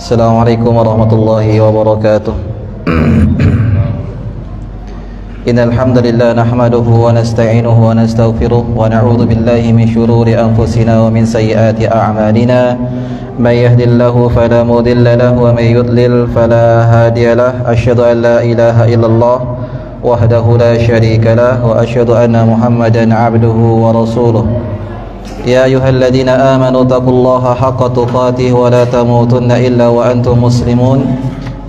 Assalamualaikum warahmatullahi wabarakatuh. Innal hamdalillah nahmaduhu wa nasta'inuhu wa nastaghfiruh wa na'udzu billahi min shururi anfusina wa min sayyiati a'malina. May yahdihillahu fala mudilla lahu wa may yudlil fala hadiya lahu. Asyhadu an la ilaha illallah wahdahu la syarika lahu wa asyhadu anna Muhammadan 'abduhu wa rasuluh. Ya ayyuhalladzina amanu taqullaha haqqa tuqatih wa la tamutunna illa wa antum muslimun.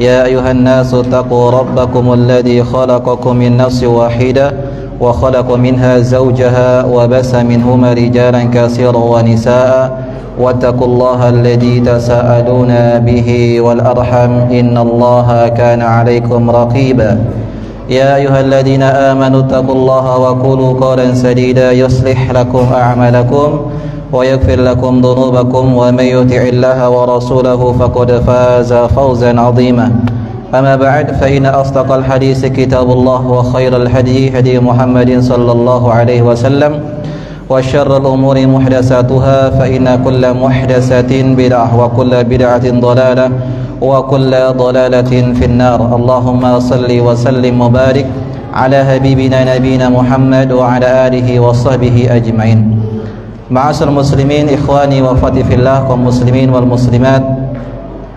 Ya ayuhan nasu taqu rabbakumul ladzi khalaqakum min nafsin wahidah wa khalaqa minha zawjaha wa basa minhuma rijalan katsiran wa nisaa wattaqullaha alladzi tasaaluna bihi wal arham innallaha kana 'alaikum raqiba. Ya ayyuhalladzina amanu taqullaha wa qulu qawlan sadida yuslih lakum a'malakum wa yaghfir lakum dhunubakum wa may yuti'illaha wa rasulahu faqad faza fawzan 'azima. Amma ba'd, fa inna asdaqal hadits kitabullah wa khairal hadi hadi Muhammadin sallallahu alaihi wasallam wa syarrul umuri muhdatsatuha fa inna kulla muhdatsatin bid'ah wa kulla bid'atin dhalalah wa kulla dhalalatin finnar. Allahumma salli wa sallim mubarik ala habibina nabiyina Muhammad wa ala alihi wa sahbihi ajma'in. Ma'asyiral muslimin, ikhwani wa akhwati fillah, kaum muslimin wal muslimat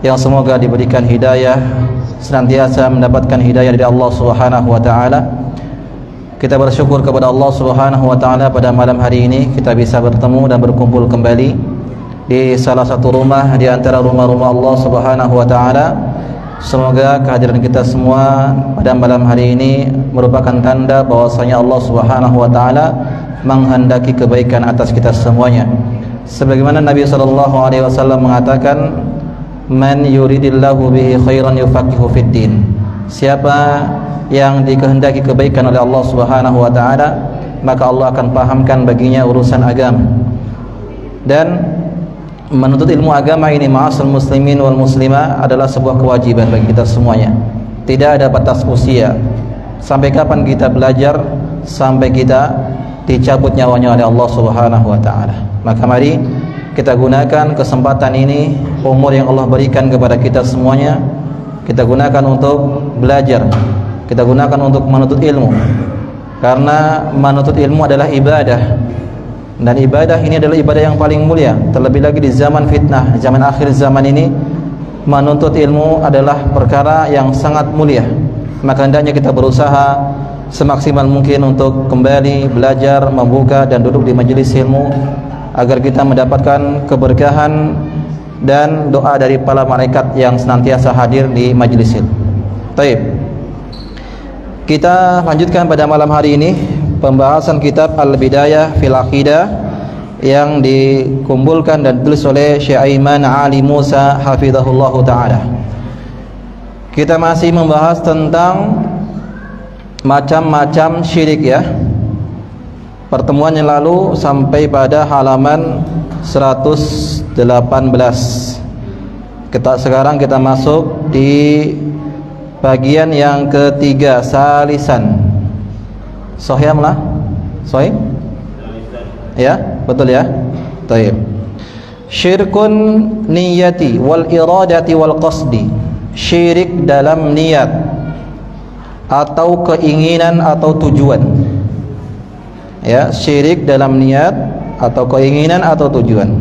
yang semoga diberikan hidayah, senantiasa mendapatkan hidayah dari Allah Subhanahu wa taala. Kita bersyukur kepada Allah Subhanahu wa taala pada malam hari ini kita bisa bertemu dan berkumpul kembali di salah satu rumah di antara rumah-rumah Allah Subhanahu wa taala. Semoga kehadiran kita semua pada malam hari ini merupakan tanda bahwasanya Allah Subhanahu wa taala menghendaki kebaikan atas kita semuanya. Sebagaimana Nabi sallallahu alaihi wasallam mengatakan, "Man yuridillahu bihi khairan yufaqihu fid din." Siapa yang dikehendaki kebaikan oleh Allah Subhanahu wa taala, maka Allah akan pahamkan baginya urusan agama. Dan menuntut ilmu agama ini, ma'asyiral muslimin wal muslimah, adalah sebuah kewajiban bagi kita semuanya. Tidak ada batas usia. Sampai kapan kita belajar? Sampai kita dicabut nyawanya oleh Allah Subhanahu wa taala. Maka mari kita gunakan kesempatan ini, umur yang Allah berikan kepada kita semuanya, kita gunakan untuk belajar, kita gunakan untuk menuntut ilmu. Karena menuntut ilmu adalah ibadah, dan ibadah ini adalah ibadah yang paling mulia. Terlebih lagi di zaman fitnah, zaman akhir zaman ini, menuntut ilmu adalah perkara yang sangat mulia. Maka hendaknya kita berusaha semaksimal mungkin untuk kembali belajar, membuka dan duduk di majelis ilmu agar kita mendapatkan keberkahan dan doa dari para malaikat yang senantiasa hadir di majelis ilmu. Baik. Kita lanjutkan pada malam hari ini pembahasan kitab Al-Bidayah fil Aqidah yang dikumpulkan dan ditulis oleh Syekh Aiman Ali Musa hafizahullah taala. Kita masih membahas tentang macam-macam syirik ya. Pertemuan yang lalu sampai pada halaman 118. Sekarang kita masuk di bagian yang ketiga, salisan. Sahih amlah? Sahih? Ya, betul ya? Baik. Syirkun niyati wal iradati wal qasdi. Syirik dalam niat atau keinginan atau tujuan. Ya, syirik dalam niat atau keinginan atau tujuan.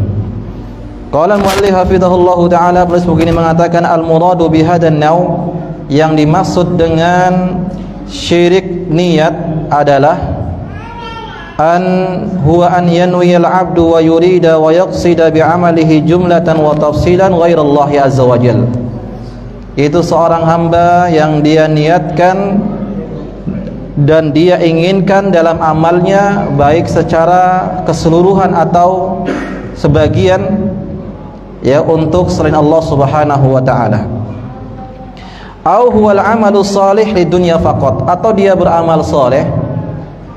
Qala al-muallif hafizahullahu taala, beliau begini mengatakan, al-muradu bihadan naw, yang dimaksud dengan syirik niat adalah huwa an yanwi al-'abdu wa yurida wa yaqsida bi'amalihi jumlatan wa tafsilan ghairallahi azza wa jalla. Itu seorang hamba yang dia niatkan dan dia inginkan dalam amalnya, baik secara keseluruhan atau sebagian, ya, untuk selain Allah Subhanahu wa taala. Au huwal amalu salih lidunya faqat, atau dia beramal saleh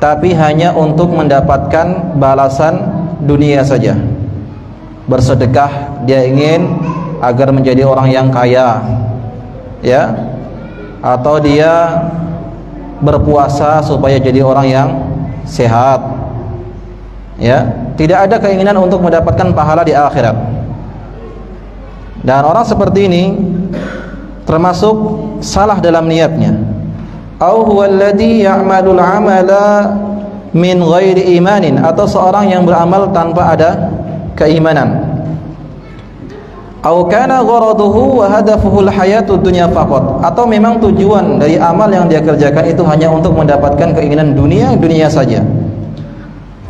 tapi hanya untuk mendapatkan balasan dunia saja. Bersedekah, dia ingin agar menjadi orang yang kaya, ya, atau dia berpuasa supaya jadi orang yang sehat, ya, tidak ada keinginan untuk mendapatkan pahala di akhirat. Dan orang seperti ini termasuk salah dalam niatnya. Au huwallazi ya'malul 'amala min ghairi imanin, atau seorang yang beramal tanpa ada keimanan. Au kana gharaduhu wa hadafuhu al-hayatud dunya faqat, atau memang tujuan dari amal yang dia kerjakan itu hanya untuk mendapatkan keinginan dunia saja.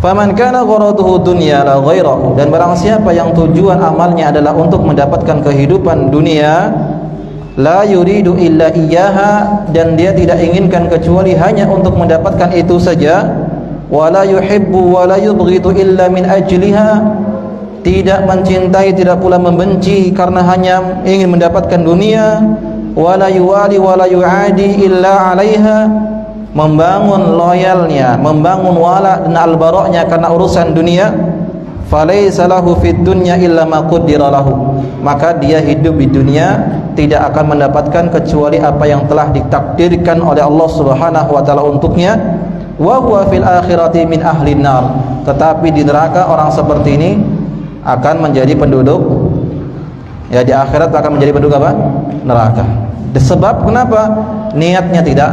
Faman kana gharaduhu dunya la ghairahu, dan barang siapa yang tujuan amalnya adalah untuk mendapatkan kehidupan dunia, la yuridu illa iyyaha, dan dia tidak inginkan kecuali hanya untuk mendapatkan itu saja, wala yuhibbu wala yubghidu illa min ajliha, tidak mencintai tidak pula membenci karena hanya ingin mendapatkan dunia, wala yuwali wala yuadi illa 'alaiha, membangun loyalnya, membangun wala dan al-bara'nya karena urusan dunia, falaysa lahu fid dunya illa ma qaddara lahu, maka dia hidup di dunia tidak akan mendapatkan kecuali apa yang telah ditakdirkan oleh Allah Subhanahu wa taala untuknya. Wa huwa fil akhirati min ahli nar, tetapi di neraka orang seperti ini akan menjadi penduduk, ya di akhirat akan menjadi penduduk apa? Neraka. Sebab kenapa? Niatnya tidak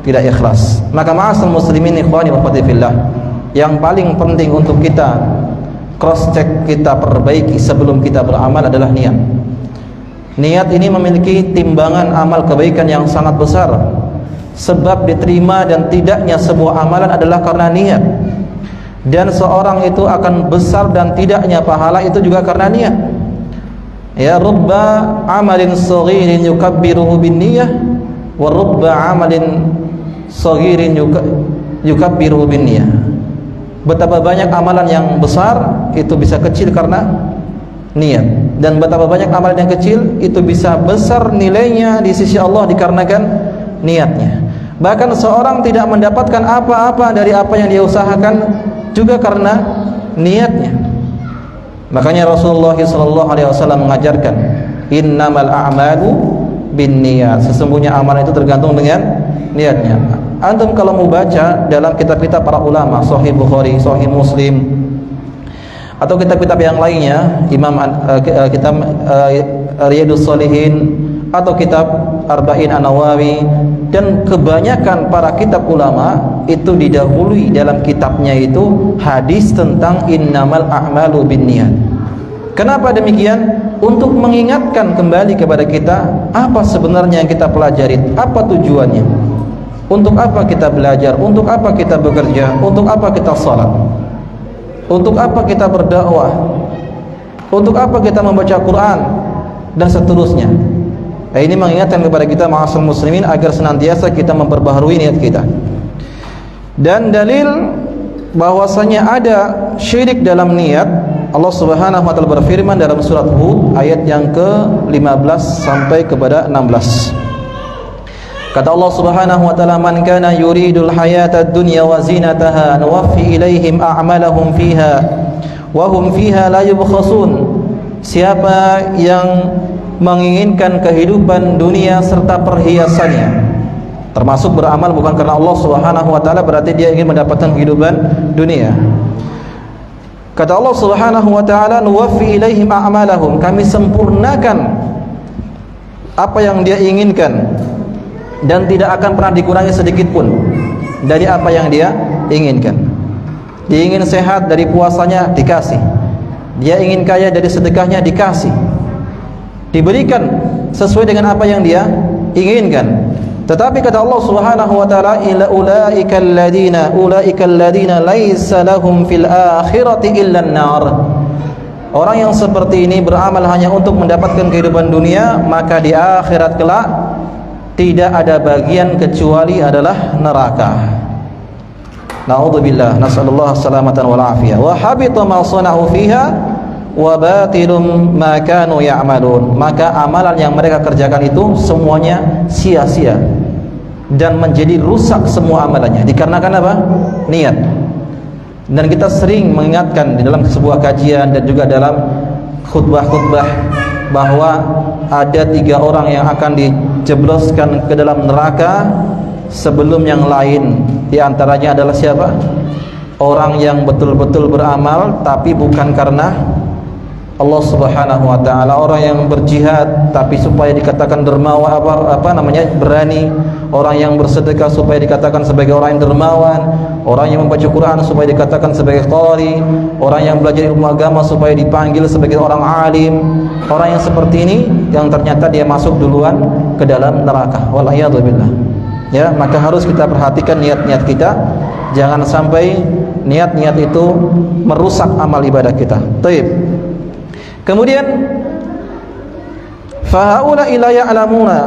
ikhlas. Maka ma'asal muslimin ikhwani wa akhwati fillah, yang paling penting untuk kita cross check, kita perbaiki sebelum kita beramal adalah niat. Niat ini memiliki timbangan amal kebaikan yang sangat besar. Sebab diterima dan tidaknya sebuah amalan adalah karena niat. Dan seorang itu akan besar dan tidaknya pahala itu juga karena niat. Ya, rubba amalin saghirin yukabbiruhu bin niyah, wa rubba amalin saghirin yukabbiruhu bin niyah. Betapa banyak amalan yang besar itu bisa kecil karena niat, dan betapa banyak amalan yang kecil itu bisa besar nilainya di sisi Allah dikarenakan niatnya. Bahkan seorang tidak mendapatkan apa-apa dari apa yang dia usahakan juga karena niatnya. Makanya Rasulullah SAW mengajarkan, innamal a'malu binniyat, sesungguhnya amalan itu tergantung dengan niatnya. Antum kalau mau baca dalam kitab-kitab para ulama, Sahih Bukhari, Sahih Muslim, atau kitab-kitab yang lainnya, kitab Riyadhus Shalihin, atau kitab Arba'in An-Nawawi, dan kebanyakan para kitab ulama itu didahului dalam kitabnya itu hadis tentang innamal a'malu binniyat. Kenapa demikian? Untuk mengingatkan kembali kepada kita apa sebenarnya yang kita pelajari, apa tujuannya, untuk apa kita belajar, untuk apa kita bekerja, untuk apa kita salat, untuk apa kita berdakwah, untuk apa kita membaca Quran, dan seterusnya. Ini mengingatkan kepada kita ma'asal muslimin agar senantiasa kita memperbaharui niat kita. Dan dalil bahwasanya ada syirik dalam niat, Allah Subhanahu wa taala berfirman dalam surat Hud ayat yang ke-15 sampai kepada 16. Kata Allah Subhanahu wa taala, "Man kana yuridul hayatad dunya wa zinataha nuwaffi ilaihim a'malahum fiha wa hum fiha la yubkhasun." Siapa yang menginginkan kehidupan dunia serta perhiasannya, termasuk beramal bukan karena Allah Subhanahu wa taala, berarti dia ingin mendapatkan kehidupan dunia. Kata Allah Subhanahu wa taala, nuwaffi ilaihim a'malahum, kami sempurnakan apa yang dia inginkan dan tidak akan pernah dikurangi sedikit pun dari apa yang dia inginkan. Dia ingin sehat, dari puasanya dikasih. Dia ingin kaya, dari sedekahnya dikasih, diberikan sesuai dengan apa yang dia inginkan. Tetapi kata Allah Subhanahu wa taala, ulaika alladziina laisa lahum fil akhirati illa an-nar. Orang yang seperti ini beramal hanya untuk mendapatkan kehidupan dunia, maka di akhirat kelak tidak ada bagian kecuali adalah neraka. Na'udzubillah, nas'alullah salamatan wal afiyah. Wa habita ma sana'u fiha wa batilum ma kanu ya'malun. Maka amalan yang mereka kerjakan itu semuanya sia-sia dan menjadi rusak semua amalannya. Dikarenakan apa? Niat. Dan kita sering mengingatkan di dalam sebuah kajian dan juga dalam khutbah-khutbah bahwa ada 3 orang yang akan dijebloskan ke dalam neraka sebelum yang lain. Di antaranya adalah siapa? Orang yang betul-betul beramal tapi bukan karena Allah Subhanahu wa taala, orang yang berjihad tapi supaya dikatakan dermawan, berani, orang yang bersedekah supaya dikatakan sebagai orang yang dermawan, orang yang membaca Quran supaya dikatakan sebagai qari, orang yang belajar ilmu agama supaya dipanggil sebagai orang alim. Orang yang seperti ini yang ternyata dia masuk duluan ke dalam neraka. Wal'iyadzubillah. Ya, maka harus kita perhatikan niat-niat kita, jangan sampai niat-niat itu merusak amal ibadah kita. Taib. Kemudian fahaula ila ya'lamuna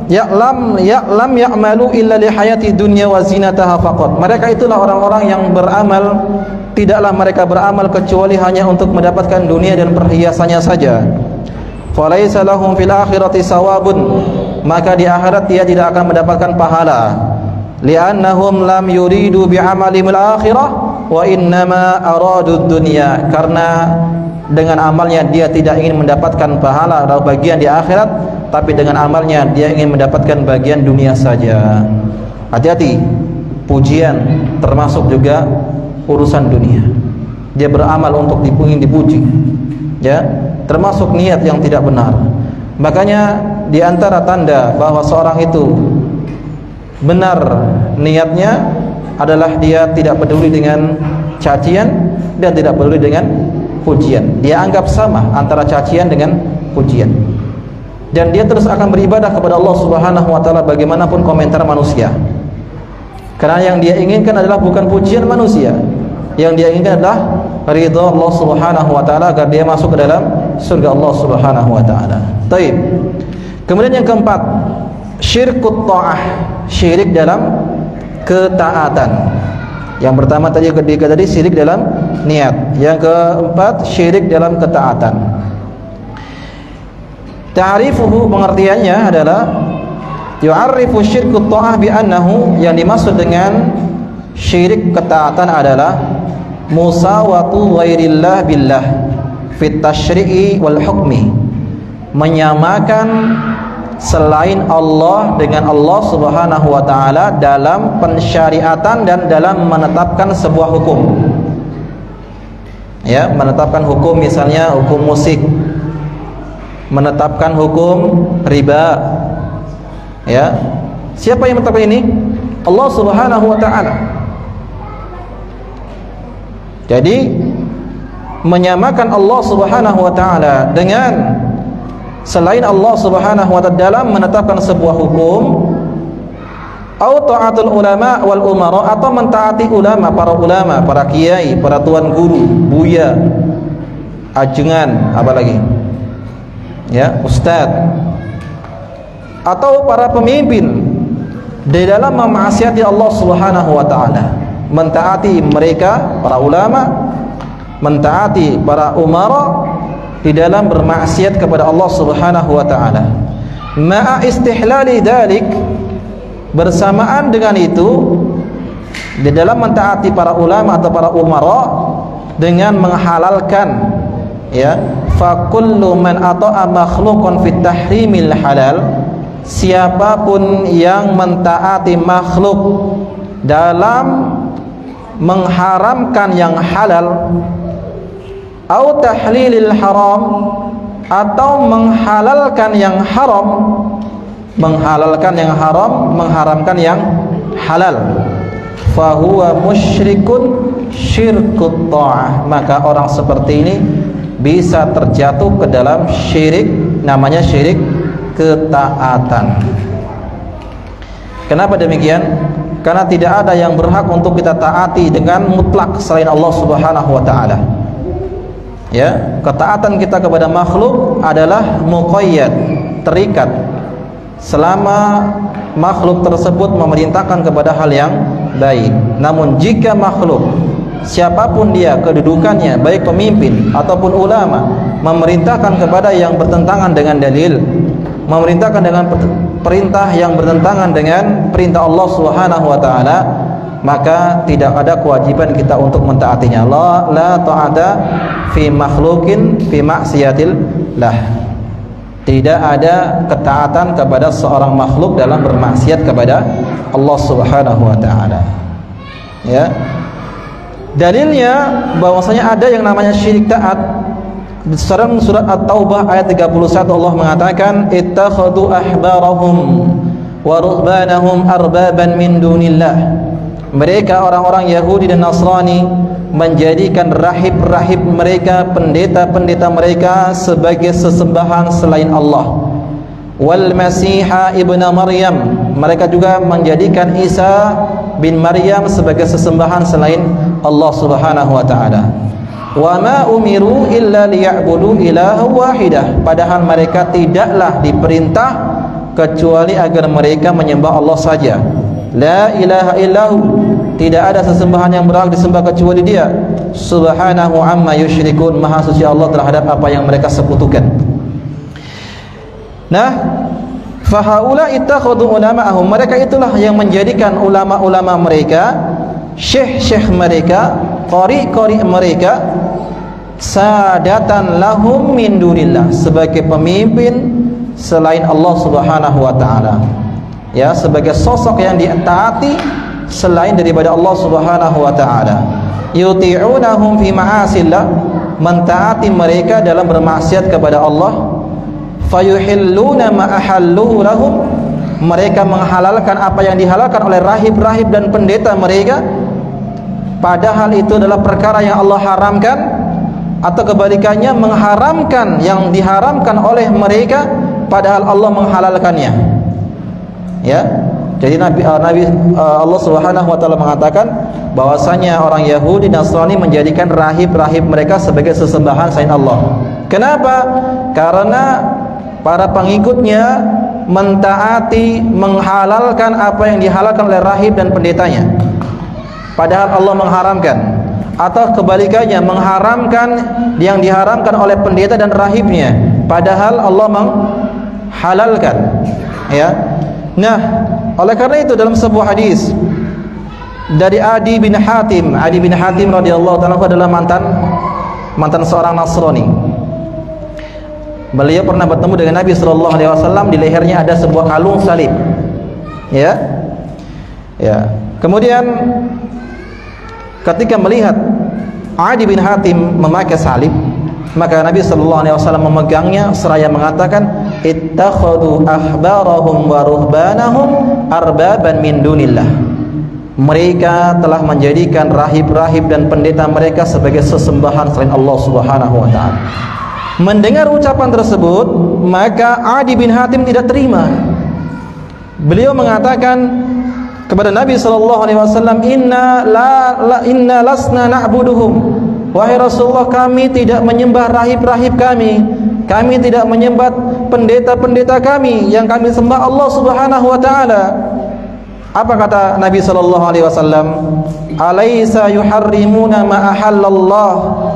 ya'lam ya'malu illa li hayati dunya wa zinataha faqat. Mereka itulah orang-orang yang beramal, tidaklah mereka beramal kecuali hanya untuk mendapatkan dunia dan perhiasannya saja. Falaisa lahum fil akhirati sawabun, maka di akhirat dia tidak akan mendapatkan pahala. Li'annahum lam yuridu bi'amalihim al-akhirah wa innama aradu dunya, karena dengan amalnya dia tidak ingin mendapatkan pahala atau bagian di akhirat, tapi dengan amalnya dia ingin mendapatkan bagian dunia saja. Hati-hati, pujian termasuk juga urusan dunia. Dia beramal untuk dipuji, ya, termasuk niat yang tidak benar. Makanya di antara tanda bahwa seorang itu benar niatnya adalah dia tidak peduli dengan cacian dan tidak peduli dengan pujian. Dia anggap sama antara cacian dengan pujian, dan dia terus akan beribadah kepada Allah Subhanahu wa taala bagaimanapun komentar manusia. Karena yang dia inginkan adalah bukan pujian manusia, yang dia inginkan adalah ridha Allah Subhanahu wa taala agar dia masuk ke dalam surga Allah Subhanahu wa taala. Baik. Kemudian yang keempat, syirkut ta'ah, syirik dalam ketaatan. Yang pertama tadi syirik dalam niat. Yang keempat, syirik dalam ketaatan. Ta'rifuhu, pengertiannya adalah yu'arrifu syirkut ta'ah bi annahu, yang dimaksud dengan syirik ketaatan adalah musawatu ghairillah billah fit tasyri'i wal hukmi, menyamakan selain Allah dengan Allah Subhanahu wa taala dalam pensyariatan dan dalam menetapkan sebuah hukum. Ya, menetapkan hukum, misalnya hukum musik, menetapkan hukum riba. Ya. Siapa yang menetapkan ini? Allah Subhanahu wa taala. Jadi menyamakan Allah Subhanahu wa taala dengan selain Allah Subhanahu wa taala dalam menetapkan sebuah hukum, atau ta'atul ulama wal umara, atau mentaati ulama, para kiai, para tuan guru, buya, ajengan, apalagi ya, ustaz, atau para pemimpin di dalam memaksiati Allah Subhanahu wa taala. Mentaati mereka, para ulama, mentaati para umara di dalam bermaksiat kepada Allah Subhanahu wa taala. Ma'a istihlali dzalik, bersamaan dengan itu, di dalam mentaati para ulama atau para umara dengan menghalalkan, ya, fa kullu man ata'a makhluqan fit tahrimil halal, siapapun yang mentaati makhluk dalam mengharamkan yang halal, atau tahlilil haram, atau menghalalkan yang haram, mengharamkan yang halal, fahuwa musyrikun syirkut ta'ah, maka orang seperti ini bisa terjatuh ke dalam syirik, namanya syirik ketaatan. Kenapa demikian? Karena tidak ada yang berhak untuk kita taati dengan mutlak selain Allah Subhanahu wa taala. Ya, ketaatan kita kepada makhluk adalah muqayyad, terikat, selama makhluk tersebut memerintahkan kepada hal yang baik. Namun jika makhluk, siapapun dia kedudukannya, baik pemimpin ataupun ulama, memerintahkan kepada yang bertentangan dengan dalil, memerintahkan dengan perintah yang bertentangan dengan perintah Allah Subhanahu wa taala, maka tidak ada kewajiban kita untuk mentaatinya. La ta'ata fi makhlukin fi maksiatillah. Tidak ada ketaatan kepada seorang makhluk dalam bermaksiat kepada Allah Subhanahu wa taala. Ya. Dalilnya bahwasanya ada yang namanya syirik taat Dalam surat At-Taubah ayat 31 Allah mengatakan ittakhadhu ahbarahum wa ruhbanahum arbaban min dunillah. Mereka orang-orang Yahudi dan Nasrani menjadikan rahib-rahib mereka, pendeta-pendeta mereka sebagai sesembahan selain Allah. Wal Masiha ibnu Maryam, mereka juga menjadikan Isa bin Maryam sebagai sesembahan selain Allah Subhanahu wa taala. Wa ma umiru illa liya'budu ilaha wahidah, padahal mereka tidaklah diperintah kecuali agar mereka menyembah Allah saja. La ilaha illahu, tidak ada sesembahan yang berhak disembah kecuali Dia. Subhanahu amma yusyrikun, maha suci Allah terhadap apa yang mereka sekutukan. Nah, fahaula ittakhadhu ulama'ahum, mereka itulah yang menjadikan ulama-ulama mereka, syekh-syekh mereka, qari-qari mereka, sadatan lahum min dunillah, sebagai pemimpin selain Allah Subhanahu wa taala. Ya, sebagai sosok yang ditaati selain daripada Allah Subhanahu wa taala. Yuti'unahum fi ma'asillah, mentaati mereka dalam bermaksiat kepada Allah. Fayuhilluna ma ahalluhu lahum, mereka menghalalkan apa yang dihalalkan oleh rahib-rahib dan pendeta mereka, padahal itu adalah perkara yang Allah haramkan, atau kebalikannya mengharamkan yang diharamkan oleh mereka padahal Allah menghalalkannya. Ya, jadi Allah Subhanahu wa taala mengatakan bahwasanya orang Yahudi dan Nasrani menjadikan rahib-rahib mereka sebagai sesembahan selain Allah. Kenapa? Karena para pengikutnya mentaati, menghalalkan apa yang dihalalkan oleh rahib dan pendetanya, padahal Allah mengharamkan, atau kebalikannya mengharamkan yang diharamkan oleh pendeta dan rahibnya, padahal Allah menghalalkan. Ya. Nah, oleh karena itu dalam sebuah hadis dari Adi bin Hatim radhiyallahu ta'ala adalah mantan seorang Nasrani. Beliau pernah bertemu dengan Nabi sallallahu alaihi wasallam, di lehernya ada sebuah kalung salib. Ya. Ya. Kemudian ketika melihat Adi bin Hatim memakai salib, maka Nabi sallallahu alaihi wasallam memegangnya seraya mengatakan ittakhadhu ahbarahum wa ruhbanahum arbaban min dunillah. Mereka telah menjadikan rahib-rahib dan pendeta mereka sebagai sesembahan selain Allah Subhanahu wa taala. Mendengar ucapan tersebut, maka Adi bin Hatim tidak terima. Beliau mengatakan kepada Nabi sallallahu alaihi wasallam, inna lasna na'buduhum. Wahai Rasulullah, kami tidak menyembah rahib-rahib kami. Kami tidak menyembah pendeta-pendeta kami, yang kami sembah Allah Subhanahu wa taala. Apa kata Nabi sallallahu alaihi wasallam? Alaysa yuharrimuna ma ahallallah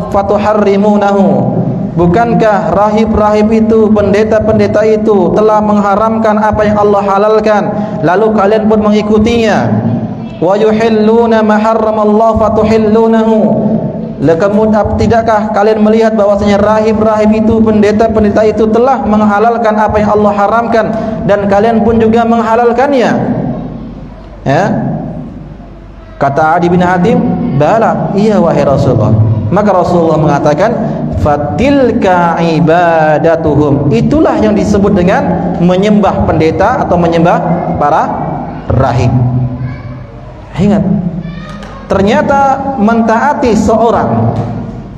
fatuharrimunahu. Bukankah rahib-rahib itu, pendeta-pendeta itu telah mengharamkan apa yang Allah halalkan, lalu kalian pun mengikutinya? Wa yuhilluna ma harramallahu fatuhillunahu. Tidakkah kalian melihat bahwasanya rahib-rahib itu, pendeta-pendeta itu telah menghalalkan apa yang Allah haramkan, dan kalian pun juga menghalalkannya? Ya. Kata Adi bin Hatim, bala, iya wahai Rasulullah. Maka Rasulullah mengatakan, fatilka ibadatuhum, itulah yang disebut dengan menyembah pendeta atau menyembah para rahib. Ingat, ternyata mentaati seorang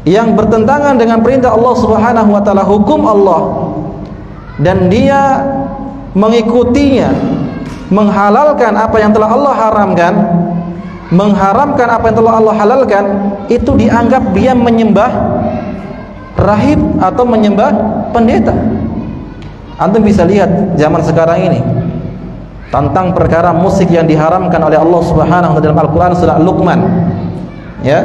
yang bertentangan dengan perintah Allah Subhanahu wa taala, hukum Allah, dan dia mengikutinya, menghalalkan apa yang telah Allah haramkan, mengharamkan apa yang telah Allah halalkan, itu dianggap dia menyembah rahib atau menyembah pendeta. Antum bisa lihat zaman sekarang ini tentang perkara musik yang diharamkan oleh Allah Subhanahu wa taala dalam Al-Qur'an surah Luqman. Ya,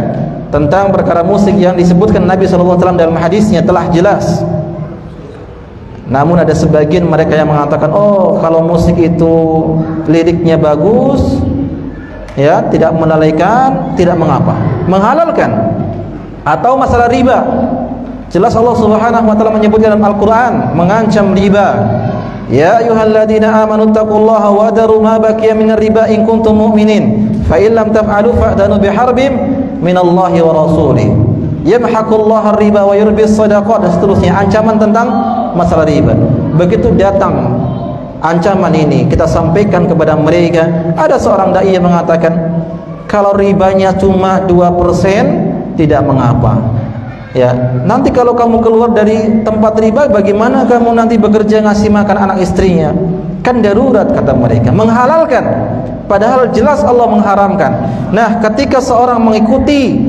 tentang perkara musik yang disebutkan Nabi sallallahu alaihi wasallam dalam hadisnya telah jelas. Namun ada sebagian mereka yang mengatakan, oh, kalau musik itu liriknya bagus, ya, tidak melalaikan, tidak mengapa. Menghalalkan. Atau masalah riba, jelas Allah Subhanahu wa taala menyebutkan dalam Al-Qur'an mengancam riba. Ya ayyuhalladzina amanu taqullaha wa daru ma baqiya minar riba in kuntum mu'minin fa in lam taf'alu fa'danu biharbin minallahi wa rasulih. yamhaqullahu riba wa yurbis shadaqat, dan seterusnya, ancaman tentang masalah riba. Begitu datang ancaman ini, kita sampaikan kepada mereka. Ada seorang dai yang mengatakan, kalau ribanya cuma 2% tidak mengapa. Ya, nanti kalau kamu keluar dari tempat riba, bagaimana kamu nanti bekerja ngasih makan anak istrinya? Kan darurat, kata mereka, menghalalkan padahal jelas Allah mengharamkan. Nah, ketika seorang mengikuti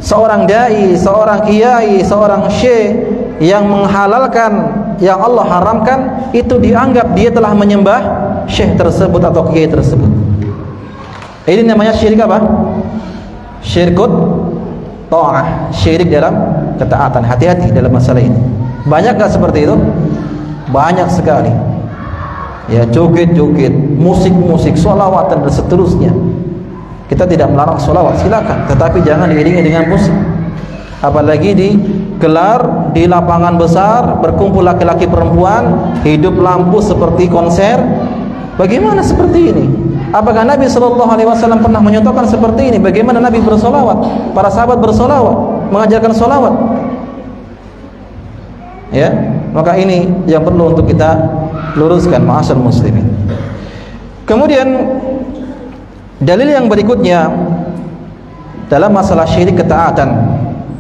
seorang dai, seorang kiai, seorang syekh yang menghalalkan yang Allah haramkan, itu dianggap dia telah menyembah syekh tersebut atau kiai tersebut. Ini namanya syirik apa? Syirkut ta'ah, syirik dalam ketaatan. Hati-hati dalam masalah ini. Banyak gak seperti itu? Banyak sekali. Ya, joget-joget, musik-musik, sholawatan dan seterusnya. Kita tidak melarang sholawat, silakan, tetapi jangan diiringi dengan musik. Apalagi digelar di lapangan besar, berkumpul laki-laki perempuan, hidup lampu seperti konser. Bagaimana seperti ini? Apakah Nabi SAW pernah menyontohkan seperti ini? Bagaimana Nabi bersolawat? Para sahabat bersolawat, mengajarkan solawat. Ya, maka ini yang perlu untuk kita luruskan, ma'asyar muslimin. Kemudian dalil yang berikutnya dalam masalah syirik ketaatan,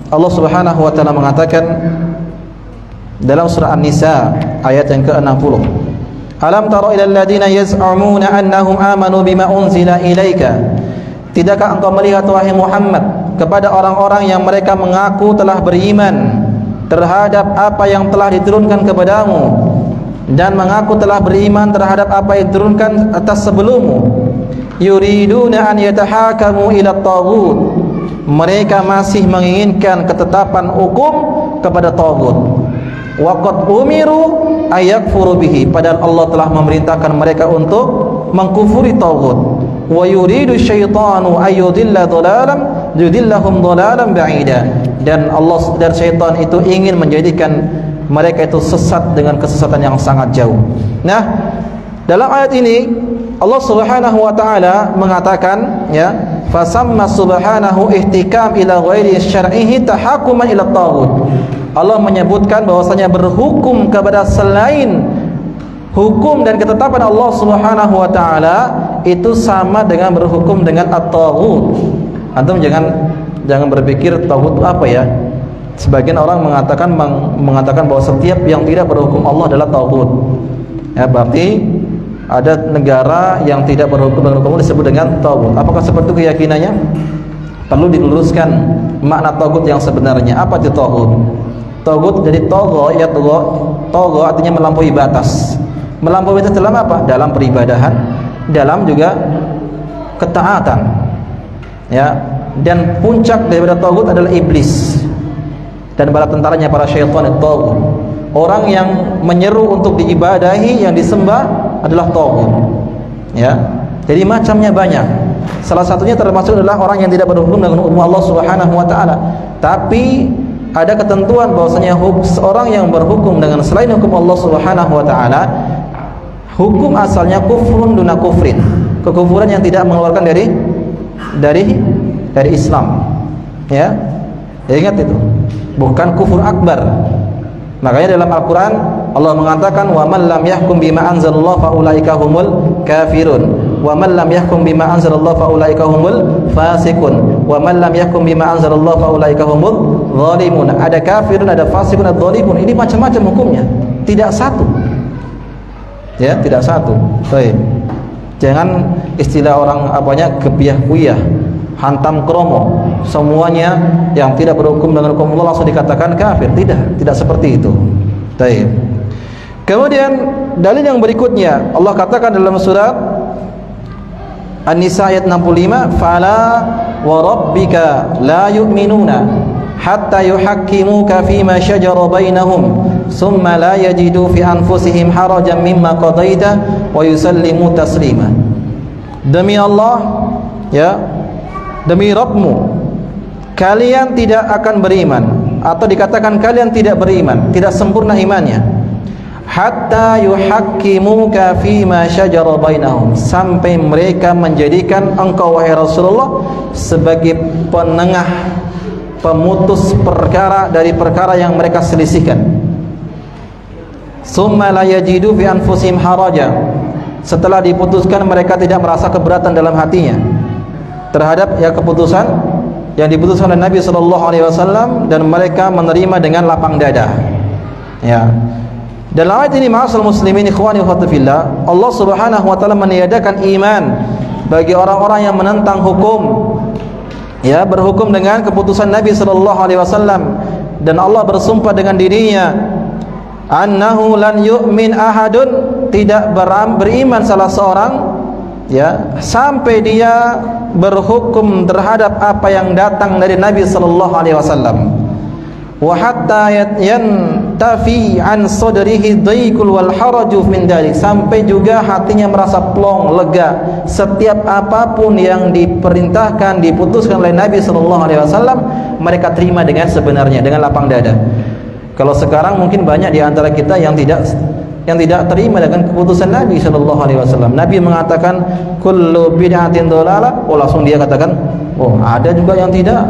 Allah Subhanahu wa taala mengatakan dalam surah An-Nisa ayat yang ke-60, alam tara ilal ladina yaz'umuna annahum amanu bima unzila ilaika, tidakkah engkau melihat wahai Muhammad kepada orang-orang yang mereka mengaku telah beriman terhadap apa yang telah diturunkan kepadamu dan mengaku telah beriman terhadap apa yang diturunkan atas sebelummu, yuriduna an yatahakamu ila taghut, mereka masih menginginkan ketetapan hukum kepada taghut. Waqad umiru ayakfuru bihi, padahal Allah telah memerintahkan mereka untuk mengkufuri taghut. Wa yuridu syaitanu ayyudilla dhalalan yudillahum dhalalan ba'ida, dan Allah dan syaitan itu ingin menjadikan mereka itu sesat dengan kesesatan yang sangat jauh. Nah, dalam ayat ini Allah Subhanahu wa taala mengatakan, ya, fasamma subhanahu ihtikam ila ghairi syar'ihi tahakuman ila taghut. Allah menyebutkan bahwasanya berhukum kepada selain hukum dan ketetapan Allah Subhanahu wa taala itu sama dengan berhukum dengan at-taghut. Antum jangan berpikir taghut apa ya. Sebagian orang mengatakan bahwa setiap yang tidak berhukum Allah adalah taghut. Ya, berarti ada negara yang tidak berhukum dengan hukum Allah disebut dengan taghut. Apakah seperti itu keyakinannya? Perlu diluruskan makna taghut yang sebenarnya. Apa itu taghut? Taghut jadi tagha, ya tagha artinya melampaui batas. Melampaui batas dalam apa? Dalam peribadahan, dalam juga ketaatan. Ya, dan puncak daripada taghut adalah iblis dan bala tentaranya, para syaitan itu taghut. Orang yang menyeru untuk diibadahi, yang disembah adalah taghut. Ya. Jadi macamnya banyak. Salah satunya termasuk adalah orang yang tidak berhukum dengan hukum Allah Subhanahu wa taala. Tapi ada ketentuan bahwasanya seorang yang berhukum dengan selain hukum Allah Subhanahu wa taala, hukum asalnya kufrun duna kufrin, kekufuran yang tidak mengeluarkan dari Islam. Ya. Ingat itu. Bukan kufur akbar. Makanya dalam Al-Quran Allah mengatakan, wa man lam yahkum bima anzalallahu fa ulaika humul kafirun, wa man lam yahkum bima anzalallahu fa ulaika humul fasiqun, wa man lam yahkum bima anzalallahu fa ulaika humul zalimun. Ada kafirun, ada fasikun, ada zalimun. Ini macam-macam hukumnya, tidak satu. Ya, tidak satu. Baik. Jangan istilah orang apanya kepiah-kuyah, hantam kromo, semuanya yang tidak berhukum dengan hukum Allah langsung dikatakan kafir. Tidak seperti itu. Baik. Kemudian dalil yang berikutnya Allah katakan dalam surat An-Nisa ayat 65, fala wa rabbika la yu'minuna hatta yuhakkimuka fima shajara bainahum thumma la yajidu fi anfusihim harajan mimma qadaita wa yusallimu taslima. Demi Allah, ya, demi Rabbmu, kalian tidak akan beriman, atau dikatakan kalian tidak beriman, tidak sempurna imannya, hatta yuhakkimuka fima syajara bainahum, sampai mereka menjadikan engkau wahai Rasulullah sebagai penengah pemutus perkara dari perkara yang mereka selisihkan. Summa la yajidu fi anfusihim haraja. Setelah diputuskan mereka tidak merasa keberatan dalam hatinya terhadap keputusan yang diputuskan oleh Nabi sallallahu alaihi wasallam, dan mereka menerima dengan lapang dada. Ya. Dalam ayat ini ma'asyiral muslimin ikhwani wa akhwati fillah, Allah Subhanahu wa taala meniadakan iman bagi orang-orang yang menentang hukum, ya, berhukum dengan keputusan Nabi sallallahu alaihi wasallam, dan Allah bersumpah dengan dirinya, annahu lan yu'min ahadun, tidak beriman salah seorang, ya, sampai dia berhukum terhadap apa yang datang dari Nabi sallallahu alaihi wasallam. Wa hatta yantafi an sadrihi dhaikul wal haraju min dalik, sampai juga hatinya merasa plong, lega setiap apapun yang diperintahkan, diputuskan oleh Nabi sallallahu alaihi wasallam, mereka terima dengan sebenarnya, dengan lapang dada. Kalau sekarang mungkin banyak di antara kita yang tidak terima dengan keputusan Nabi sallallahu alaihi wasallam. Nabi mengatakan kullu bid'atin dhalalah, langsung dia katakan, ada juga yang tidak.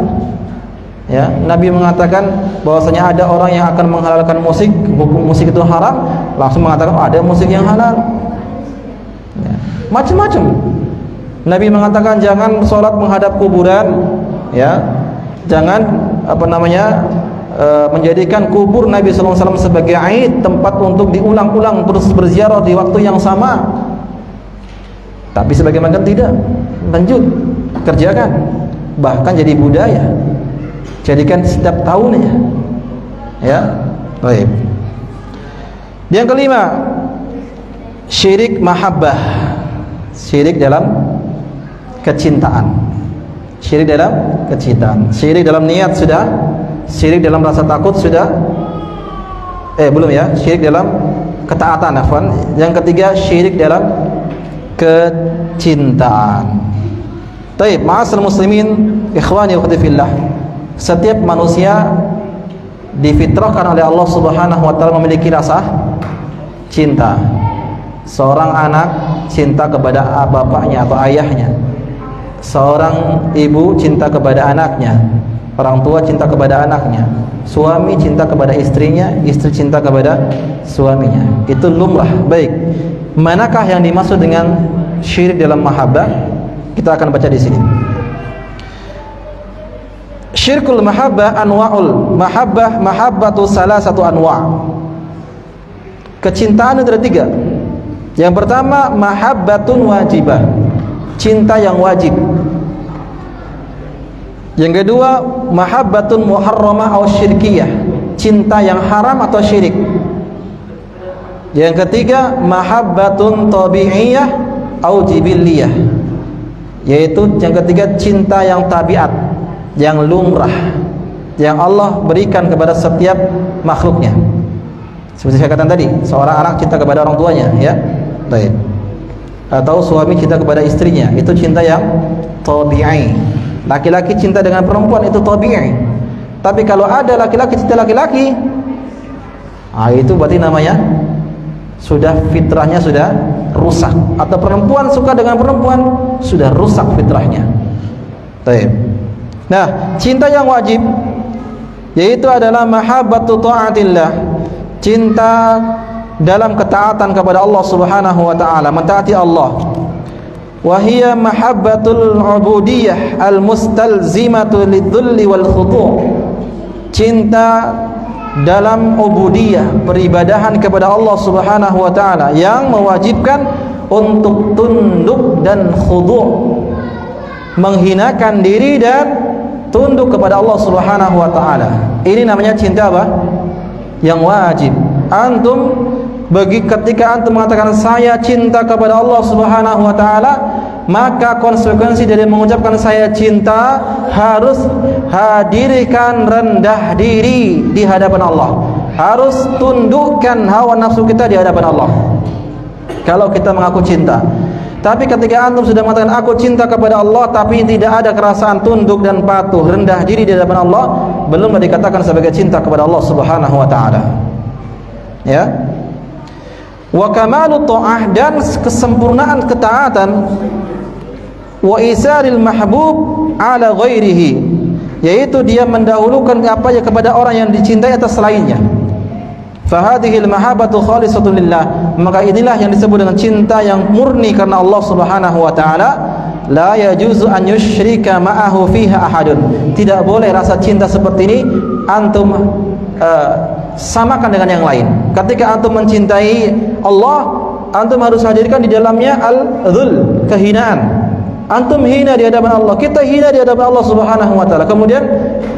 Ya, Nabi mengatakan bahwasanya ada orang yang akan menghalalkan musik, hukum musik itu haram, langsung mengatakan ada musik yang halal. Ya, macam-macam. Nabi mengatakan jangan sholat menghadap kuburan, ya, jangan menjadikan kubur Nabi sallallahu alaihi wasallam sebagai aid, tempat untuk diulang-ulang terus berziarah di waktu yang sama. Tapi sebagian makan tidak, lanjut kerjakan, bahkan jadi budaya, jadikan setiap tahunnya. Ya, baik. Yang kelima, syirik mahabbah, syirik dalam kecintaan. Syirik dalam kecintaan. Syirik dalam niat sudah, syirik dalam rasa takut sudah, belum ya. Syirik dalam ketaatan, afwan. Yang ketiga, syirik dalam kecintaan. Baik, ma'asyiral muslimin, ikhwani wa akhwati fillah. Setiap manusia difitrahkan oleh Allah Subhanahu wa taala memiliki rasa cinta. Seorang anak cinta kepada bapaknya atau ayahnya. Seorang ibu cinta kepada anaknya. Orang tua cinta kepada anaknya. Suami cinta kepada istrinya, istri cinta kepada suaminya. Itu lumrah. Baik. Manakah yang dimaksud dengan syirik dalam mahabbah? Kita akan baca di sini. Syirkul mahabbah anwa'ul mahabbatu salasatu anwa'. Kecintaan ada tiga. Yang pertama mahabbatun wajibah, cinta yang wajib. Yang kedua mahabbatun muharramah atau syirkiyah, cinta yang haram atau syirik. Yang ketiga mahabbatun tabi'iyah atau jibilliyah, yaitu yang ketiga cinta yang tabiat, yang lumrah, yang Allah berikan kepada setiap makhluknya. Seperti saya katakan tadi, seorang anak cinta kepada orang tuanya, ya, baik. Atau suami cinta kepada istrinya, itu cinta yang tabi'i. Laki-laki cinta dengan perempuan itu tabi'i. Tapi kalau ada laki-laki cinta laki-laki, itu berarti namanya sudah fitrahnya sudah rusak. Atau perempuan suka dengan perempuan, sudah rusak fitrahnya. Baik. Nah, cinta yang wajib yaitu adalah mahabbatu ta'atillah, cinta dalam ketaatan kepada Allah Subhanahu wa taala, mentaati Allah. Wa hiya mahabbatul ubudiyah al-mustalzimatu lidzulli wal khudu'. Cinta dalam ubudiyah, peribadahan kepada Allah Subhanahu wa taala yang mewajibkan untuk tunduk dan khudu', menghinakan diri dan tunduk kepada Allah Subhanahu wa taala. Ini namanya cinta apa? Yang wajib. Ketika antum mengatakan saya cinta kepada Allah Subhanahu wa taala, maka konsekuensi dari mengucapkan saya cinta harus hadirkan rendah diri di hadapan Allah. Harus tundukkan hawa nafsu kita di hadapan Allah. Kalau kita mengaku cinta. Tapi ketika antum sudah mengatakan aku cinta kepada Allah tapi tidak ada kerasaan tunduk dan patuh, rendah diri di hadapan Allah, belum dikatakan sebagai cinta kepada Allah Subhanahu wa taala. Ya. Wa kamalut ta'ah, dan kesempurnaan ketaatan, wa isaril mahbub ala ghairihi, yaitu dia mendahulukan apa ya kepada orang yang dicintai atas selainnya. Fahadhil mahabbatu khalisatun lillah, maka inilah yang disebut dengan cinta yang murni karena Allah Subhanahu wa taala. La yajuzu an yusyrika ma'ahu fiha ahadun. Tidak boleh rasa cinta seperti ini antum samakan dengan yang lain. Ketika antum mencintai Allah, antum harus hadirkan di dalamnya al-dhul, kehinaan. Antum hina di hadapan Allah, kita hina di hadapan Allah Subhanahu wa taala. Kemudian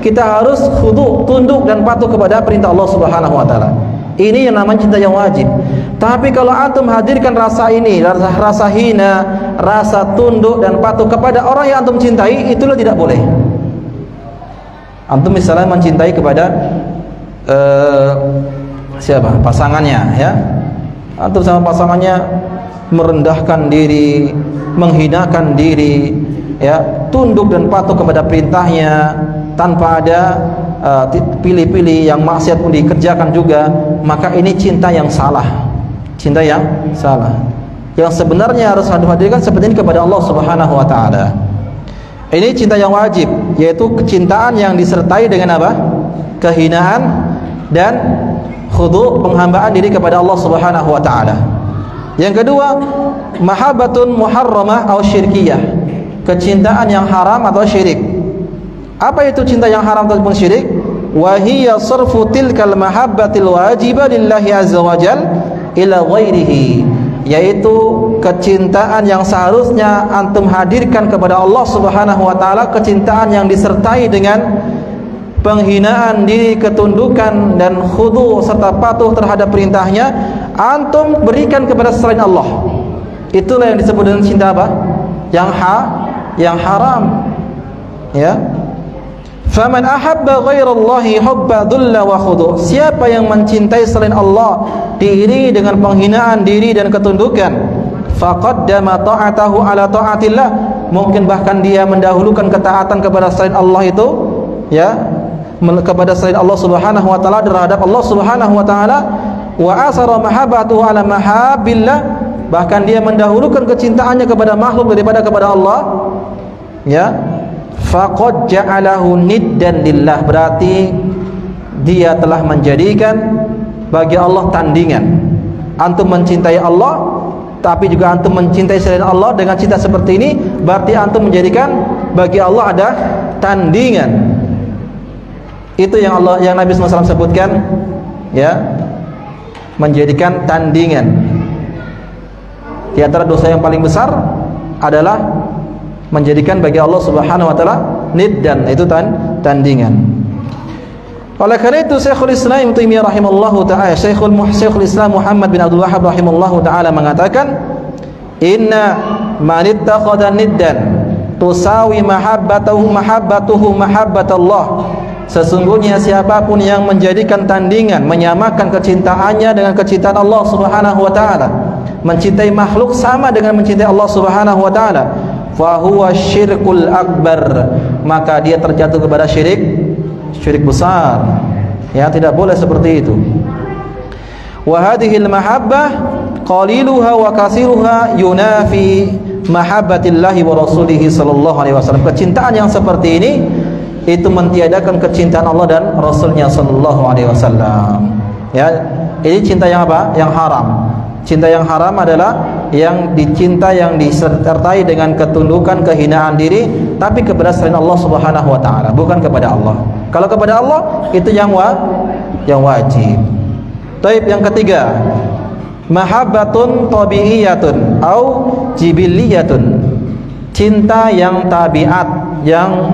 kita harus khudu, tunduk dan patuh kepada perintah Allah Subhanahu wa taala. Ini yang namanya cinta yang wajib. Tapi kalau antum hadirkan rasa ini, rasa hina, rasa tunduk dan patuh kepada orang yang antum cintai, itulah tidak boleh. Antum misalnya mencintai kepada siapa? Pasangannya, ya. Antum sama pasangannya merendahkan diri, menghinakan diri, ya, tunduk dan patuh kepada perintahnya tanpa ada pilih-pilih, yang maksiat pun dikerjakan juga, maka ini cinta yang salah. Cinta yang salah. Yang sebenarnya harus hadirkan seperti ini kepada Allah Subhanahu wa taala. Ini cinta yang wajib, yaitu kecintaan yang disertai dengan apa? Kehinaan dan khudu', penghambaan diri kepada Allah Subhanahu wa taala. Yang kedua, mahabbatun muharramah atau syirkiyah, kecintaan yang haram atau syirik. Apa itu cinta yang haram ataupun syirik? Wa hiya sarfu tilkal mahabbatil wajibah lillahi azza wajal ila ghairihi, yaitu kecintaan yang seharusnya antum hadirkan kepada Allah Subhanahu wa taala, kecintaan yang disertai dengan penghinaan diri, ketundukan dan khudu serta patuh terhadap perintahnya, antum berikan kepada selain Allah. Itulah yang disebut dengan cinta apa? Yang haram. Ya. Faman ahabba ghairallahi hubba dhulla wa khudu'. Siapa yang mencintai selain Allah diiringi dengan penghinaan diri dan ketundukan, faqaddama ta'atahu ala ta'atillah, mungkin bahkan dia mendahulukan ketaatan kepada selain Allah itu, ya, kepada selain Allah Subhanahu wa taala terhadap Allah Subhanahu wa taala, wa asara mahabbatuhu ala mahabbillah, bahkan dia mendahulukan kecintaannya kepada makhluk daripada kepada Allah, ya. Faqad ja'alahu niddan lillah, berarti dia telah menjadikan bagi Allah tandingan. Antum mencintai Allah tapi juga antum mencintai selain Allah dengan cinta seperti ini, berarti antum menjadikan bagi Allah ada tandingan. Itu yang Nabi SAW sebutkan, ya, menjadikan tandingan. Di antara dosa yang paling besar adalah menjadikan bagi Allah Subhanahu wa taala niddan, itu tandingan. Oleh karena itu Syekhul Islam Ibnu Taimiyah rahimallahu taala, Syekhul Islam Muhammad bin Abdul Wahhab rahimallahu taala mengatakan, inna man ittakhadha niddan tusawi mahabbatuhu mahabbatallah. Sesungguhnya siapapun yang menjadikan tandingan, menyamakan kecintaannya dengan kecintaan Allah Subhanahu wa taala, mencintai makhluk sama dengan mencintai Allah Subhanahu wa taala, fa huwa syirkul akbar, maka dia terjatuh kepada syirik besar. Ya, tidak boleh seperti itu. Wa hadhil mahabbah qaliluha wa katsiruha yunafi mahabbatillahi wa rasulihi sallallahu alaihi wasallam. Kecintaan yang seperti ini itu mentiadakan kecintaan Allah dan Rasulnya sallallahu alaihi wasallam. Ya, ini cinta yang apa? Yang haram. Cinta yang haram adalah yang dicinta yang disertai dengan ketundukan, kehinaan diri, tapi kepada selain Allah Subhanahu wa taala, bukan kepada Allah. Kalau kepada Allah itu yang wajib. Taib, yang ketiga, mahabbatun tabi'iyatun au jibilliyatun. Cinta yang tabiat, yang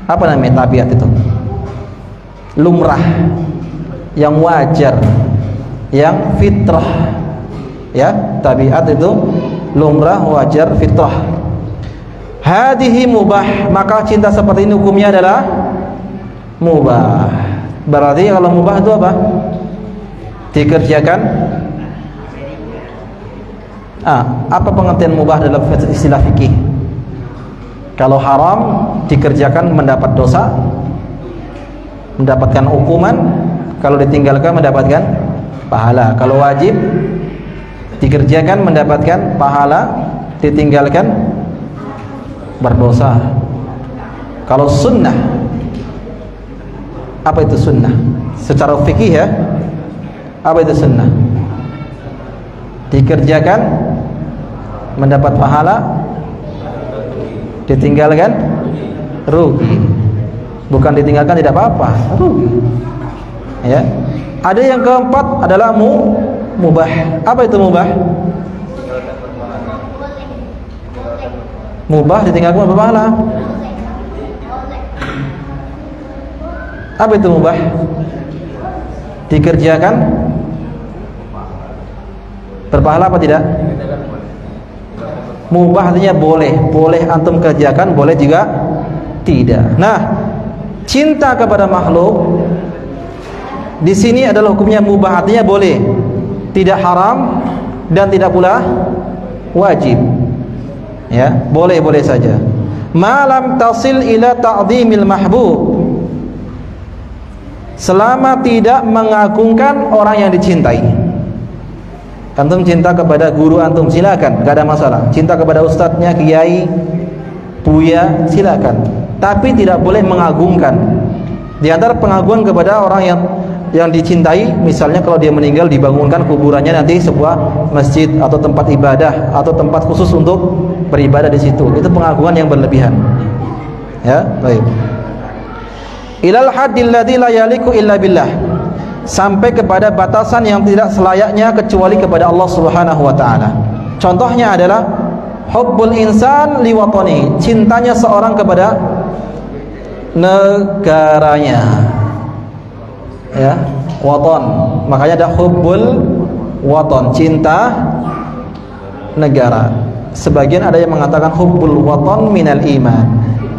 apa namanya tabiat itu? Lumrah, yang wajar, yang fitrah. Ya, tabiat itu lumrah, wajar, fitrah. Hadihi mubah, maka cinta seperti ini hukumnya adalah mubah. Berarti kalau mubah itu apa? Dikerjakan. Apa pengertian mubah dalam istilah fikih? Kalau haram dikerjakan mendapat dosa, mendapatkan hukuman. Kalau ditinggalkan mendapatkan pahala. Kalau wajib dikerjakan mendapatkan pahala, ditinggalkan berdosa. Kalau sunnah Apa itu sunnah? Secara fikih ya, apa itu sunnah? Dikerjakan mendapat pahala, ditinggalkan rugi. Bukan ditinggalkan tidak apa-apa, rugi. Ya. Ada yang keempat adalah mubah. Apa itu mubah? Mubah ditinggalkan berpahala. Apa itu mubah? Dikerjakan berpahala apa tidak? Mubah artinya boleh. Boleh antum kerjakan, boleh juga tidak. Nah, cinta kepada makhluk di sini adalah hukumnya mubah, artinya boleh, tidak haram dan tidak pula wajib. Ya, boleh-boleh saja. Malam tasil ila ta'dhimil mahbub, selama tidak mengagungkan orang yang dicintai. Antum cinta kepada guru antum, silakan, gak ada masalah. Cinta kepada ustadznya, kiai, buya, silakan. Tapi tidak boleh mengagungkan. Di antara pengagungan kepada orang yang dicintai, misalnya kalau dia meninggal dibangunkan kuburannya nanti sebuah masjid atau tempat ibadah atau tempat khusus untuk beribadah di situ. Itu pengagungan yang berlebihan. Ya, baik. Ilal haddil ladzi la yaliku illa billah, sampai kepada batasan yang tidak selayaknya kecuali kepada Allah Subhanahu wa taala. Contohnya adalah hubbul insan liwatani, cintanya seorang kepada negaranya. Ya, waton. Makanya ada hubbul waton, cinta negara. Sebagian ada yang mengatakan hubbul waton minal iman,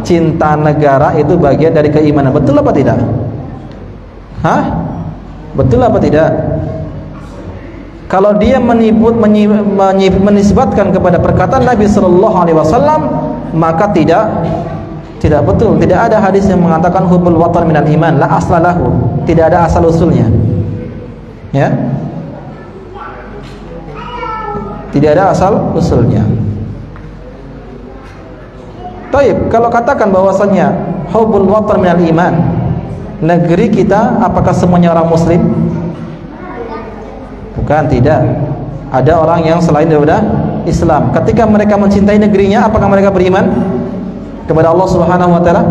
cinta negara itu bagian dari keimanan. Betul apa tidak? Hah? Betul apa tidak? Kalau dia menisbatkan kepada perkataan Nabi sallallahu alaihi wasallam, maka tidak betul. Tidak ada hadis yang mengatakan hubbul watan minal iman, la aslalahu. Tidak ada asal usulnya. Ya. Tidak ada asal usulnya. Taib, kalau katakan bahwasannya hubbul watan minal iman, negeri kita apakah semuanya orang muslim? Bukan, tidak. Ada orang yang selain daripada Islam. Ketika mereka mencintai negerinya, apakah mereka beriman kepada Allah Subhanahu wa taala?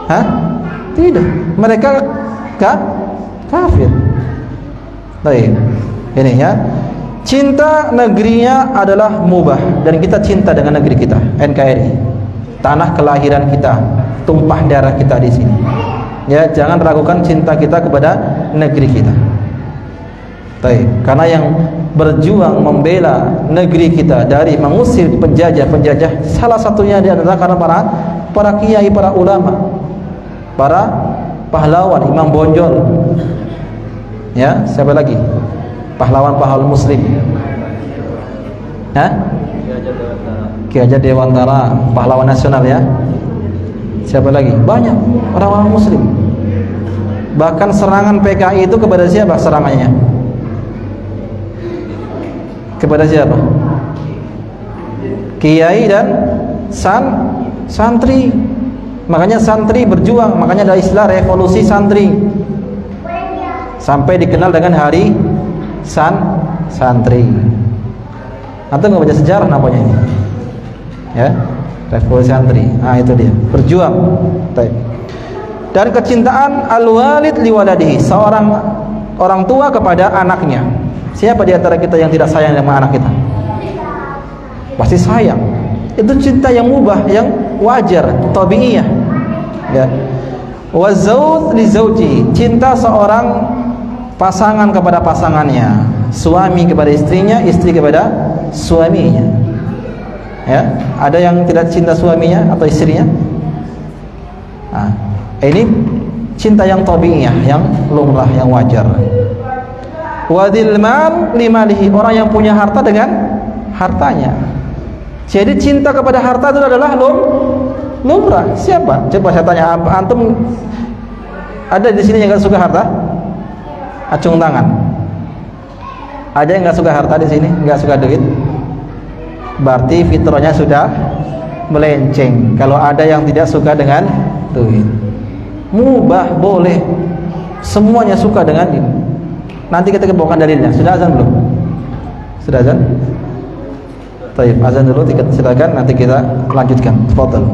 Hah? Tidak. Mereka kafir. Baik. Ini ya. Cinta negerinya adalah mubah, dan kita cinta dengan negeri kita, NKRI. Tanah kelahiran kita, tumpah darah kita di sini. Ya, jangan ragukan cinta kita kepada negeri kita. Baik, karena yang berjuang membela negeri kita dari mengusir penjajah-penjajah, salah satunya adalah karena para kiai, para ulama, para pahlawan, Imam Bonjol. Ya, siapa lagi? Pahlawan-pahlawan muslim. Hah? Ki Hajar Dewantara, pahlawan nasional ya. Siapa lagi? Banyak orang-orang muslim. Bahkan serangan PKI itu kepada siapa serangannya? Kepada siapa? Kiai dan santri. Makanya santri berjuang, makanya ada istilah revolusi santri. Sampai dikenal dengan hari santri. Atau nggak baca sejarah namanya ini? Ya, revolusi santri. Nah, itu dia, berjuang. Dan kecintaan al-walid liwaladihi, seorang orang tua kepada anaknya. Siapa di antara kita yang tidak sayang sama anak kita? Pasti sayang. Itu cinta yang mubah, yang wajar, tabiiyah. Ya. Wa zauj li zauji, cinta seorang pasangan kepada pasangannya, suami kepada istrinya, istri kepada suaminya. Ya, ada yang tidak cinta suaminya atau istrinya? Nah, ini cinta yang tabiiyah, yang lumrah, yang wajar. Wadil mal limalihi, orang yang punya harta dengan hartanya. Jadi cinta kepada harta itu adalah lumrah. Siapa? Coba saya tanya, antum ada di sini yang nggak suka harta? Acung tangan. Ada yang nggak suka harta di sini? Nggak suka duit? Berarti fitrahnya sudah melenceng. Kalau ada yang tidak suka dengan duit, mubah, boleh. Semuanya suka dengan ini. Nanti kita bawakan dalilnya. Sudah azan belum? Sudah azan? Baik, azan dulu, silakan, nanti kita lanjutkan. Tafadhal.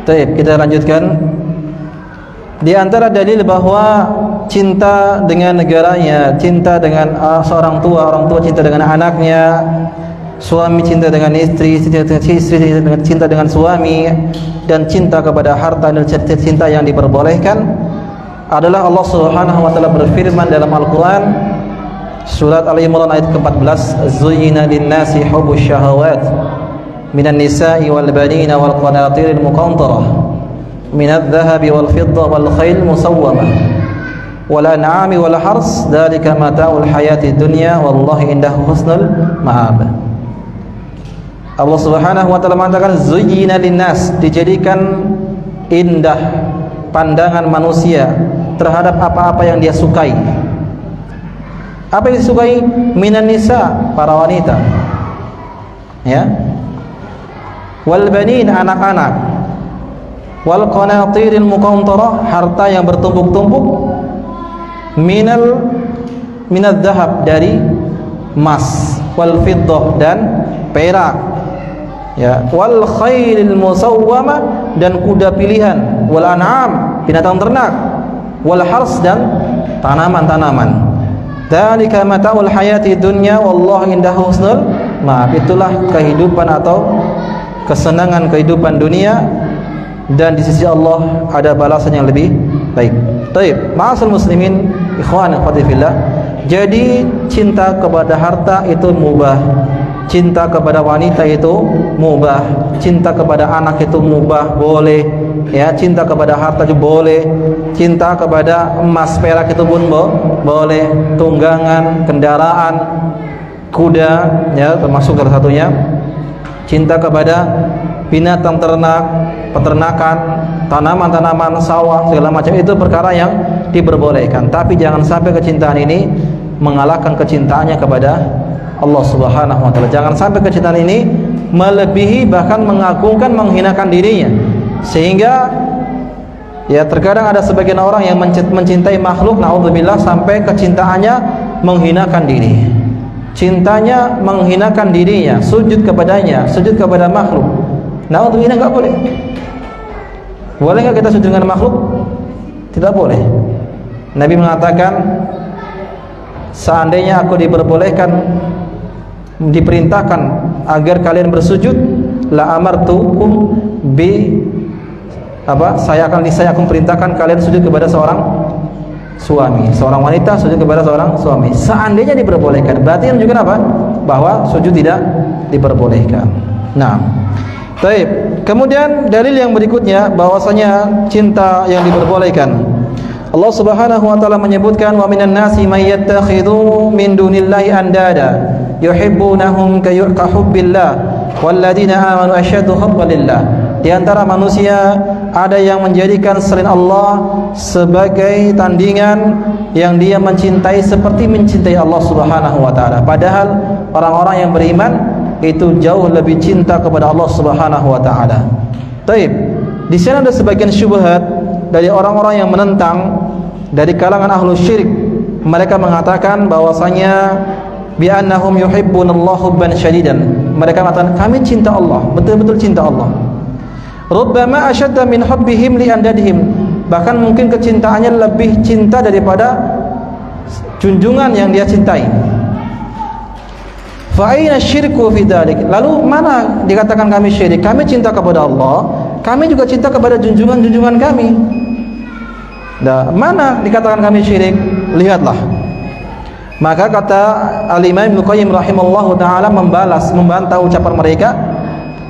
Baik, kita lanjutkan. Di antara dalil bahwa cinta dengan negaranya, cinta dengan seorang tua, orang tua cinta dengan anaknya, suami cinta dengan istri, cinta dengan suami, dan cinta kepada harta dan cinta yang diperbolehkan adalah Allah Subhanahu wa taala berfirman dalam Al-Qur'an surat Al-Imran ayat ke-14, "Zuyyina lin-nasi hubbus syahawat minan nisa'i wal banina wal qanatiril muqantarah minadh dhahabi wal fiddah wal khayl musawwamah wal an'ami wal hars dzalika mata'ul hayatid dunya wallahu indahu husnul ma'ab." Allah Subhanahu wa taala mengatakan zuyyina linnas, dijadikan indah pandangan manusia terhadap apa-apa yang dia sukai. Apa yang disukai? Minan nisa, para wanita, ya, wal banin, anak-anak, wal qanatiril muqantarah, harta yang bertumpuk-tumpuk, minadh dhahab, dari emas, wal fiddah, dan perak, Ya, wal khailil musawwamah, dan kuda pilihan, wal an'am, binatang ternak, wal hars, dan tanaman-tanaman. Dzalika mata'ul hayati dunya wallahu indahu husnul ma'ab. Itulah kehidupan atau kesenangan kehidupan dunia, dan di sisi Allah ada balasan yang lebih baik. Baik, ma'asal muslimin, ikhwan akhwati fillah. Jadi cinta kepada harta itu mubah, cinta kepada wanita itu mubah, cinta kepada anak itu mubah, boleh. Ya, cinta kepada harta juga boleh, cinta kepada emas perak itu pun boleh, tunggangan, kendaraan, kuda, ya termasuk salah satunya. Cinta kepada binatang ternak, peternakan, tanaman-tanaman, sawah, segala macam itu perkara yang diperbolehkan. Tapi jangan sampai kecintaan ini mengalahkan kecintaannya kepada Allah Subhanahu wa taala. Jangan sampai kecintaan ini melebihi, bahkan mengagungkan, menghinakan dirinya. Sehingga ya terkadang ada sebagian orang yang mencintai makhluk, naudzubillah, sampai kecintaannya menghinakan diri. Cintanya menghinakan dirinya, sujud kepadanya, sujud kepada makhluk. Naudzubillah, enggak boleh. Boleh enggak kita sujud dengan makhluk? Tidak boleh. Nabi mengatakan, seandainya aku diperintahkan agar kalian bersujud, la amartukum bi saya akan perintahkan kalian sujud kepada seorang suami, seorang wanita sujud kepada seorang suami. Seandainya diperbolehkan, berarti menunjukkan apa? Bahwa sujud tidak diperbolehkan. Nah, baik. Kemudian dalil yang berikutnya bahwasanya cinta yang diperbolehkan. Allah Subhanahu wa taala menyebutkan, wa minan nasi may yattakhidhu min dunillahi andada yuhibbunahum ka hubbillah walladzina amanu asyaddu hubban lillah. Di antara manusia ada yang menjadikan selain Allah sebagai tandingan yang dia mencintai seperti mencintai Allah Subhanahu wa taala. Padahal orang-orang yang beriman itu jauh lebih cinta kepada Allah Subhanahu wa taala. Baik. Di sini ada sebagian syubhat dari orang-orang yang menentang dari kalangan ahlu syirik. Mereka mengatakan bahwasanya bi annahum yuhibbunallahu hubban syadidan. Mereka mengatakan kami cinta Allah, betul-betul cinta Allah. Rubbama asyadda min hubbihim li andadihim. Bahkan mungkin kecintaannya lebih cinta daripada junjungan yang dia cintai. Fa aina syirku fi dzalik? Lalu mana dikatakan kami syirik? Kami cinta kepada Allah, kami juga cinta kepada junjungan-junjungan kami. Nah, mana dikatakan kami syirik? Lihatlah. Maka kata Al-Imam Ibnu Qayyim rahimallahu taala membantah ucapan mereka.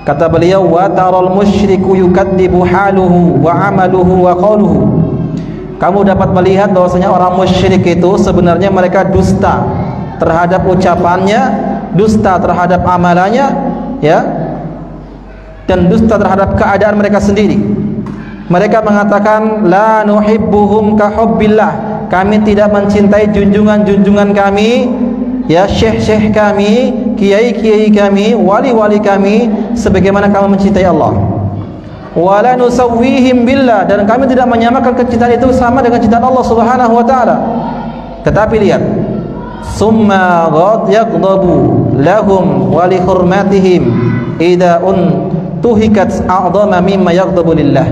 Kata beliau, wa taral musyriku yukadzibu haluhu wa amaluhu wa qauluhu. Kamu dapat melihat bahwasanya orang musyrik itu sebenarnya mereka dusta terhadap ucapannya, dusta terhadap amalannya, ya, dan dusta terhadap keadaan mereka sendiri. Mereka mengatakan la nuhibbuhum ka hubbillah. Kami tidak mencintai junjungan-junjungan kami, ya, syekh-syekh kami, kiai-kiai kami, wali-wali kami sebagaimana kami mencintai Allah. Wala nusawwihim billah, dan kami tidak menyamakan kecintaan itu sama dengan cintaan Allah Subhanahu wa taala. Tetapi lihat, summa yaghdabu lahum wa li hurmatihim idza tuhikat a'dhama mimma yaghdabu lillah.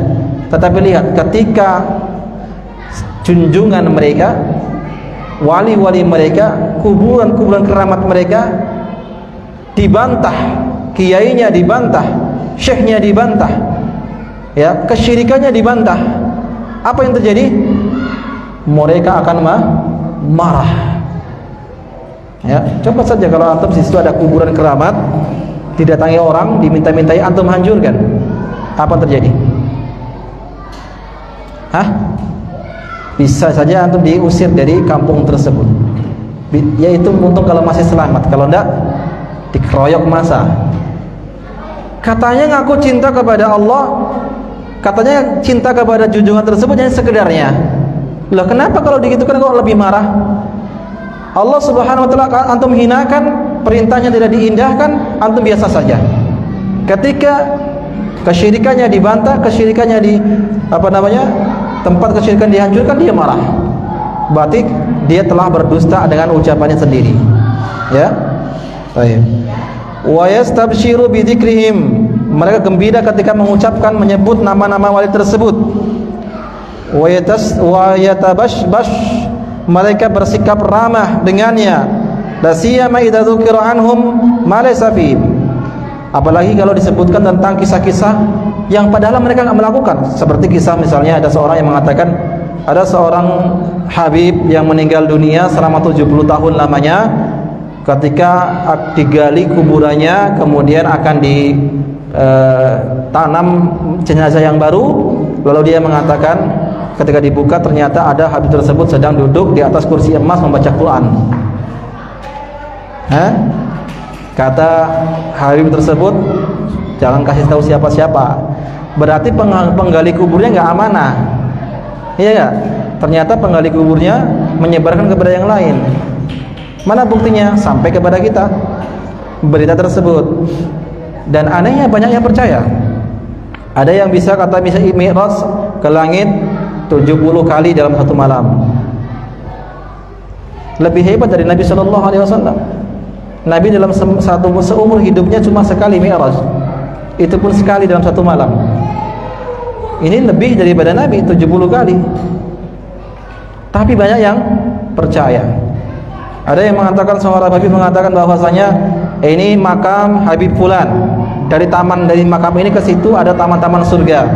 Tetapi lihat, ketika junjungan mereka, wali-wali mereka, kuburan-kuburan keramat mereka dibantah, kiainya dibantah, syekhnya dibantah, ya, kesyirikannya dibantah, apa yang terjadi? Mereka akan marah. Ya, coba saja kalau antum di situ ada kuburan keramat, didatangi orang, diminta-mintai, antum hancurkan, apa terjadi? Bisa saja antum diusir dari kampung tersebut. Yaitu untung kalau masih selamat, kalau enggak dikeroyok masa. Katanya ngaku cinta kepada Allah, katanya cinta kepada junjungan tersebut yang sekedarnya. Loh, kenapa kalau digitukan kok lebih marah? Allah Subhanahu wa taala antum hinakan, perintahnya tidak diindahkan, antum biasa saja. Ketika kesyirikannya dibantah, kesyirikannya tempat kesyirikan dihancurkan, dia marah. Berarti dia telah berdusta dengan ucapannya sendiri. Ya. Baik. Wa yastabshiru bi dzikrihim, mereka gembira ketika mengucapkan menyebut nama-nama wali tersebut. Wa yatabashbash, mereka bersikap ramah dengannya. La siyama idza dzukira anhum ma laysa fi, apalagi kalau disebutkan tentang kisah-kisah yang padahal mereka enggak melakukan. Seperti kisah misalnya ada seorang yang mengatakan ada seorang habib yang meninggal dunia selama 70 tahun lamanya. Ketika digali kuburannya, kemudian akan ditanam jenazah yang baru, lalu dia mengatakan ketika dibuka ternyata ada habib tersebut sedang duduk di atas kursi emas membaca Quran. Kata habib tersebut, jangan kasih tahu siapa-siapa. Berarti penggali kuburnya nggak amanah, iya nggak? Ternyata penggali kuburnya menyebarkan kepada yang lain. Mana buktinya? Sampai kepada kita berita tersebut. Dan anehnya banyak yang percaya. Ada yang bisa kata bisa mi'raj ke langit 70 kali dalam satu malam. Lebih hebat dari Nabi sallallahu alaihi wasallam. Nabi dalam seumur hidupnya cuma sekali mi'raj. Itu pun sekali dalam satu malam. Ini lebih daripada Nabi 70 kali. Tapi banyak yang percaya. Ada yang mengatakan, seorang Habib mengatakan bahwasanya ini makam Habib Fulan. Dari makam ini ke situ ada taman-taman surga.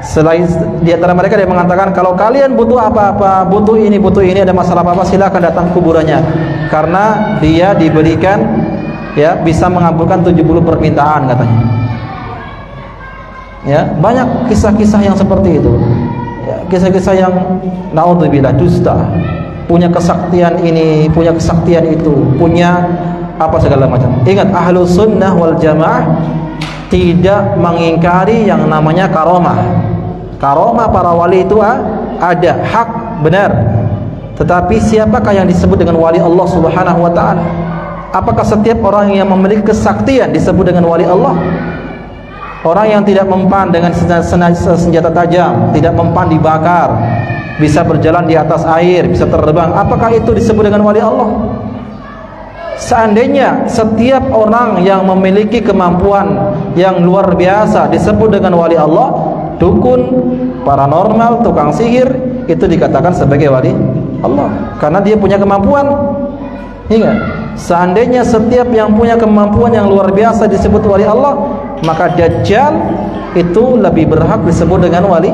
Selain di antara mereka dia mengatakan, kalau kalian butuh apa-apa, butuh ini, ada masalah apa-apa, silakan datang kuburannya. Karena dia diberikan ya bisa mengabulkan 70 permintaan katanya. Ya, banyak kisah-kisah yang seperti itu. Ya, kisah-kisah yang naudzubillah dusta. Punya kesaktian ini, punya kesaktian itu, punya apa segala macam. Ingat, Ahlus Sunnah wal Jamaah tidak mengingkari yang namanya karomah. Karomah para wali itu ada, hak, benar. Tetapi siapakah yang disebut dengan wali Allah Subhanahu wa taala? Apakah setiap orang yang memiliki kesaktian disebut dengan wali Allah? Orang yang tidak mempan dengan senjata tajam, tidak mempan dibakar, bisa berjalan di atas air, bisa terbang, apakah itu disebut dengan wali Allah? Seandainya setiap orang yang memiliki kemampuan yang luar biasa disebut dengan wali Allah, dukun, paranormal, tukang sihir, itu dikatakan sebagai wali Allah karena dia punya kemampuan. Ingat, seandainya setiap yang punya kemampuan yang luar biasa disebut wali Allah, maka Dajjal itu lebih berhak disebut dengan wali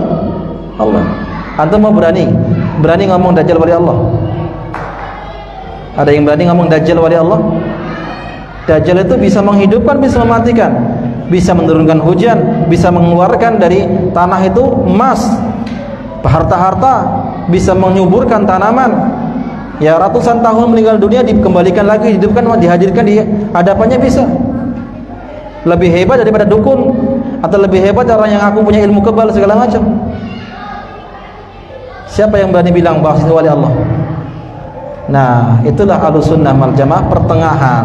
Allah. Antum mau berani ngomong Dajjal wali Allah? Ada yang berani ngomong Dajjal wali Allah? Dajjal itu bisa menghidupkan, bisa mematikan, bisa menurunkan hujan, bisa mengeluarkan dari tanah itu emas, harta-harta, bisa menyuburkan tanaman. Ya, ratusan tahun meninggal dunia dikembalikan lagi, dihidupkan, dihadirkan di hadapannya bisa. Lebih hebat daripada dukun, atau lebih hebat orang yang aku punya ilmu kebal segala macam. Siapa yang berani bilang bahwa itu wali Allah? Nah, itulah Ahlus Sunnah wal Jamaah, pertengahan.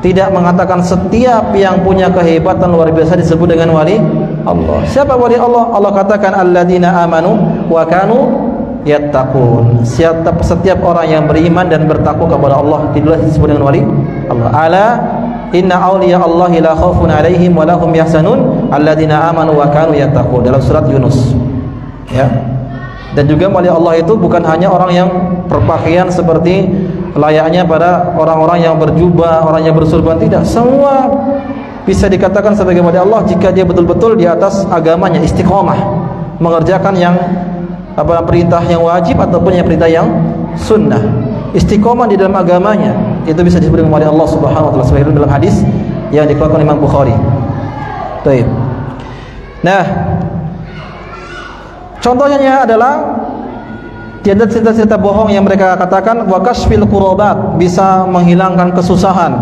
Tidak mengatakan setiap yang punya kehebatan luar biasa disebut dengan wali Allah. Siapa wali Allah? Allah katakan alladzina amanu wa kanu yattaqun. Setiap orang yang beriman dan bertakwa kepada Allah itulah disebut dengan wali Allah. Ala inna awliya Allahi la khaufun alaihim wa lahum yahzanun alladzina amanu wa kanu yattaqun, dalam surat Yunus. Ya. Dan juga wali Allah itu bukan hanya orang yang berpakaian seperti layaknya pada orang-orang yang berjubah, orang yang bersurban, tidak. Semua bisa dikatakan sebagai wali Allah jika dia betul-betul di atas agamanya, istiqomah, mengerjakan yang perintah yang wajib ataupun yang perintah yang sunnah, istiqomah di dalam agamanya, itu bisa disebut dengan wali Allah Subhanahu wa taala sebagaimana dalam hadis yang dikeluarkan Imam Bukhari. Baik. Nah, contohnya adalah di antara cerita-cerita bohong yang mereka katakan, wa kasfil qurabat, bisa menghilangkan kesusahan,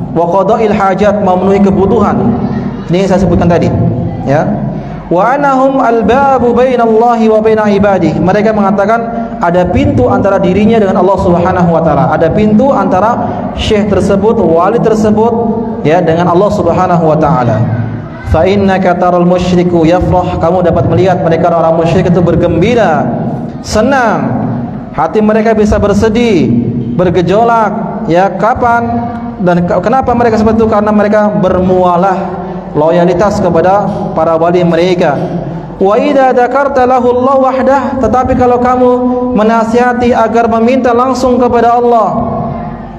wa qada'il hajat, memenuhi kebutuhan. Ini yang saya sebutkan tadi, ya. Wa anahum albabu bainallahi wa baina ibadihi, mereka mengatakan ada pintu antara dirinya dengan Allah Subhanahu wa taala, ada pintu antara syekh tersebut, wali tersebut, ya, dengan Allah Subhanahu wa taala. Fa innaka taral musyriku yafrah, kamu dapat melihat mereka orang musyrik itu bergembira, senang, hati mereka bisa bersedih, bergejolak. Ya, kapan dan kenapa mereka seperti itu? Karena mereka bermualah loyalitas kepada para wali mereka. Wa idza dzakarta lahu Allah wahdah, tetapi kalau kamu menasihati agar meminta langsung kepada Allah,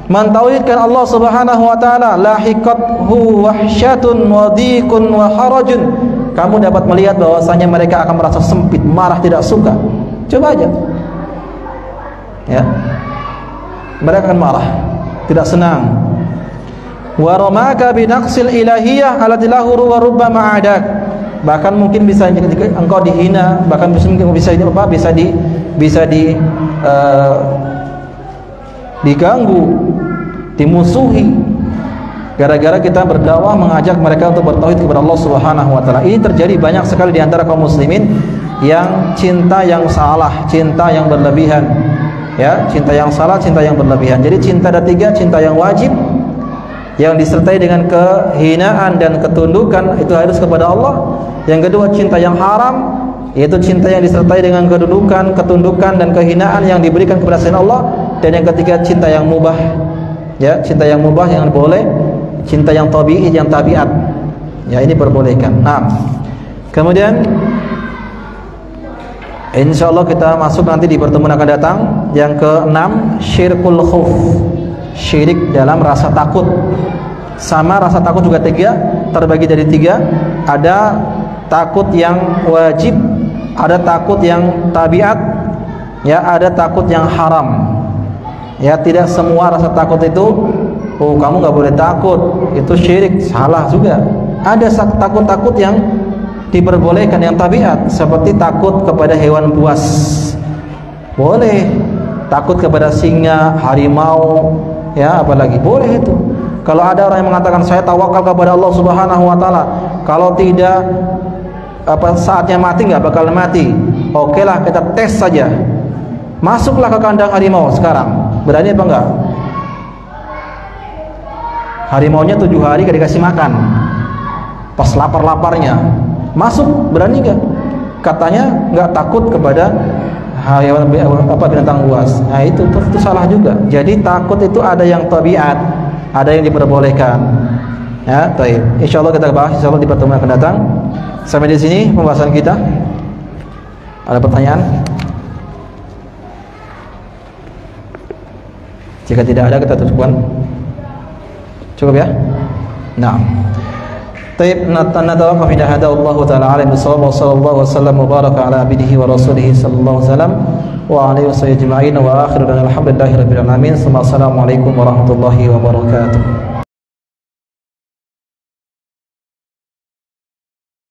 mentauhidkan Allah Subhanahu wa taala, lahiqathu wahsyatun wa dhiqun wa harajun, kamu dapat melihat bahwasanya mereka akan merasa sempit, marah, tidak suka. Coba aja. Ya. Mereka akan marah, tidak senang. Wa ramaka bi naqsil ilahiyah allati lahu wa rubbama adak. Bahkan mungkin bisa engkau dihina, bahkan bisa diganggu, dimusuhi gara-gara kita berdakwah mengajak mereka untuk bertauhid kepada Allah Subhanahu wa taala. Ini terjadi banyak sekali di antara kaum muslimin yang cinta yang salah, cinta yang berlebihan. Ya, cinta yang salah, cinta yang berlebihan. Jadi cinta ada tiga: cinta yang wajib, yang disertai dengan kehinaan dan ketundukan, itu harus kepada Allah. Yang kedua, cinta yang haram, yaitu cinta yang disertai dengan kedudukan, ketundukan dan kehinaan yang diberikan kepada selain Allah. Dan yang ketiga, cinta yang mubah. Ya, cinta yang mubah yang boleh, cinta yang tabi'i, yang tabiat. Ya, ini perbolehkan. Nah, kemudian insyaallah kita masuk nanti di pertemuan akan datang yang ke-6, syirkul khauf. Syirik dalam rasa takut. Sama rasa takut juga terbagi dari tiga. Ada takut yang wajib, ada takut yang tabiat, ya, ada takut yang haram. Ya, tidak semua rasa takut itu, oh kamu nggak boleh takut, itu syirik, salah juga. Ada takut-takut yang diperbolehkan, yang tabiat, seperti takut kepada hewan buas, boleh. Takut kepada singa, harimau, ya, apalagi boleh itu. Kalau ada orang yang mengatakan saya tawakal kepada Allah Subhanahu wa taala, kalau tidak saatnya mati nggak bakal mati. Oke lah, kita tes saja. Masuklah ke kandang harimau sekarang. Berani apa enggak? Harimaunya 7 hari gak dikasih makan. Pas lapar-laparnya masuk, berani enggak? Katanya enggak takut kepada hewan binatang buas. Nah, itu salah juga. Jadi takut itu ada yang tabiat, ada yang diperbolehkan. Ya, baik. Insyaallah kita bahas insyaallah di pertemuan akan datang. Sampai di sini pembahasan kita. Ada pertanyaan? Jika tidak ada, kita tutupkan. Cukup ya? Nah. Taib natawaqaf ila hada Allah taala alim bisawab wa sallallahu wasallam wa baraka ala abdihi wa rasulihi sallallahu wasallam wa alihi wa ajma'in wa akhiru alhamdulillahi rabbil alamin. Assalamualaikum warahmatullahi wabarakatuh.